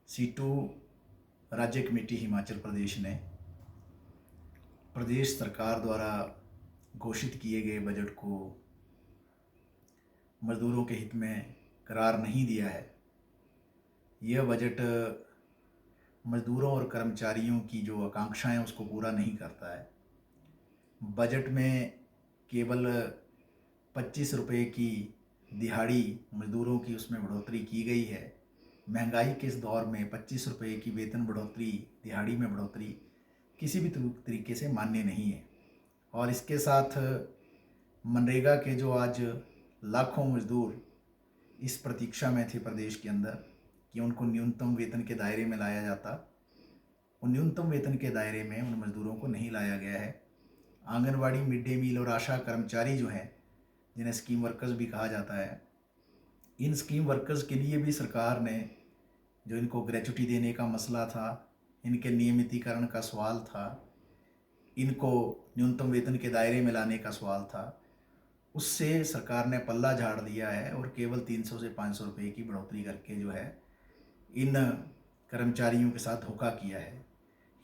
Situ राज्य committee Himachal Pradesh ने प्रदेश सरकार द्वारा घोषित किए गए बजट को मज़दूरों के हित में करार नहीं दिया है। यह बजट मज़दूरों और कर्मचारियों की जो आकांक्षाएं उसको पूरा नहीं करता है। बजट में केवल 25 रुपये की दिहाड़ी मज़दूरों की उसमें बढ़ोतरी की गई है। महंगाई के इस दौर में 25 रुपये की वेतन बढ़ोतरी, दिहाड़ी में बढ़ोतरी किसी भी तरीके से मान्य नहीं है। और इसके साथ मनरेगा के जो आज लाखों मज़दूर इस प्रतीक्षा में थे प्रदेश के अंदर कि उनको न्यूनतम वेतन के दायरे में लाया जाता, उन न्यूनतम वेतन के दायरे में उन मज़दूरों को नहीं लाया गया है। आंगनवाड़ी, मिड डे मील और आशा कर्मचारी जो हैं, जिन्हें स्कीम वर्कर्स भी कहा जाता है, इन स्कीम वर्कर्स के लिए भी सरकार ने जो इनको ग्रेच्युटी देने का मसला था, इनके नियमितीकरण का सवाल था, इनको न्यूनतम वेतन के दायरे में लाने का सवाल था, उससे सरकार ने पल्ला झाड़ दिया है और केवल 300 से 500 रुपये की बढ़ोतरी करके जो है इन कर्मचारियों के साथ धोखा किया है।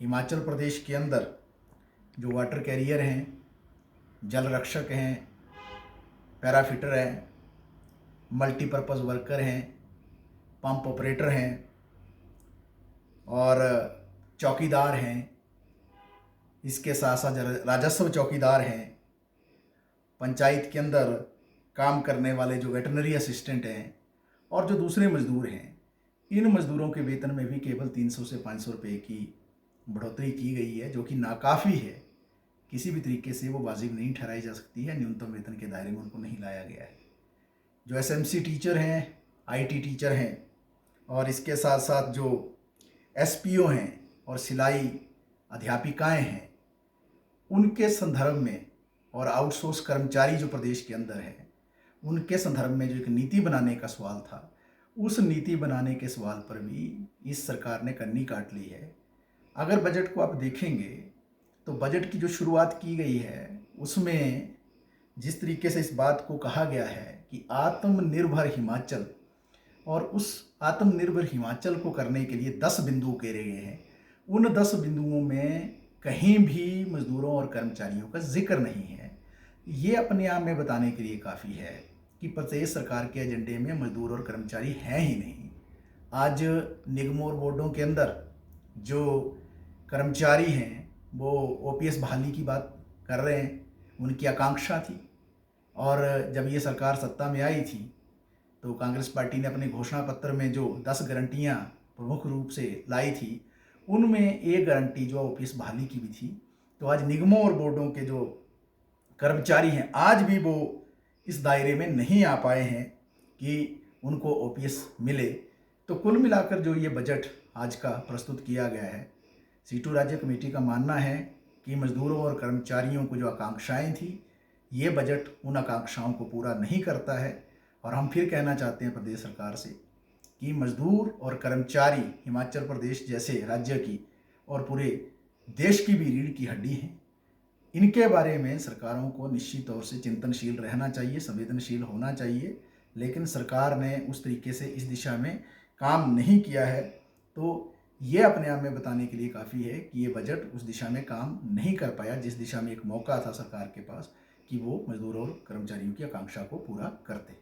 हिमाचल प्रदेश के अंदर जो वाटर कैरियर हैं, जल रक्षक हैं, पैराफिटर हैं, मल्टीपर्पज़ वर्कर हैं, पंप ऑपरेटर हैं और चौकीदार हैं, इसके साथ साथ राजस्व चौकीदार हैं, पंचायत के अंदर काम करने वाले जो वेटरनरी असिस्टेंट हैं और जो दूसरे मज़दूर हैं, इन मज़दूरों के वेतन में भी केवल 300 से 500 रुपये की बढ़ोतरी की गई है, जो कि नाकाफ़ी है। किसी भी तरीके से वो वाजिब नहीं ठहराई जा सकती है। न्यूनतम वेतन के दायरे में उनको नहीं लाया गया है। जो एसएमसी टीचर हैं, आईटी टीचर हैं और इसके साथ साथ जो एसपीओ हैं और सिलाई अध्यापिकाएं हैं, उनके संदर्भ में और आउटसोर्स कर्मचारी जो प्रदेश के अंदर है, उनके संदर्भ में जो एक नीति बनाने का सवाल था, उस नीति बनाने के सवाल पर भी इस सरकार ने कन्नी काट ली है। अगर बजट को आप देखेंगे तो बजट की जो शुरुआत की गई है उसमें जिस तरीके से इस बात को कहा गया है कि आत्मनिर्भर हिमाचल, और उस आत्मनिर्भर हिमाचल को करने के लिए 10 बिंदु उकेरे गए हैं। उन 10 बिंदुओं में कहीं भी मज़दूरों और कर्मचारियों का जिक्र नहीं है। ये अपने आप में बताने के लिए काफ़ी है कि प्रदेश सरकार के एजेंडे में मज़दूर और कर्मचारी हैं ही नहीं। आज निगमों और बोर्डों के अंदर जो कर्मचारी हैं वो ओपीएस बहाली की बात कर रहे हैं, उनकी आकांक्षा थी। और जब ये सरकार सत्ता में आई थी तो कांग्रेस पार्टी ने अपने घोषणा पत्र में जो 10 गारंटियाँ प्रमुख रूप से लाई थी, उनमें एक गारंटी जो ओपीएस बहाली की भी थी। तो आज निगमों और बोर्डों के जो कर्मचारी हैं, आज भी वो इस दायरे में नहीं आ पाए हैं कि उनको ओपीएस मिले। तो कुल मिलाकर जो ये बजट आज का प्रस्तुत किया गया है, सीटू राज्य कमेटी का मानना है कि मज़दूरों और कर्मचारियों को जो आकांक्षाएं थी, ये बजट उन आकांक्षाओं को पूरा नहीं करता है। और हम फिर कहना चाहते हैं प्रदेश सरकार से कि मज़दूर और कर्मचारी हिमाचल प्रदेश जैसे राज्य की और पूरे देश की भी रीढ़ की हड्डी हैं। इनके बारे में सरकारों को निश्चित तौर से चिंतनशील रहना चाहिए, संवेदनशील होना चाहिए। लेकिन सरकार ने उस तरीके से इस दिशा में काम नहीं किया है। तो ये अपने आप में बताने के लिए काफ़ी है कि ये बजट उस दिशा में काम नहीं कर पाया जिस दिशा में एक मौका था सरकार के पास कि वो मज़दूरों और कर्मचारियों की आकांक्षा को पूरा करते।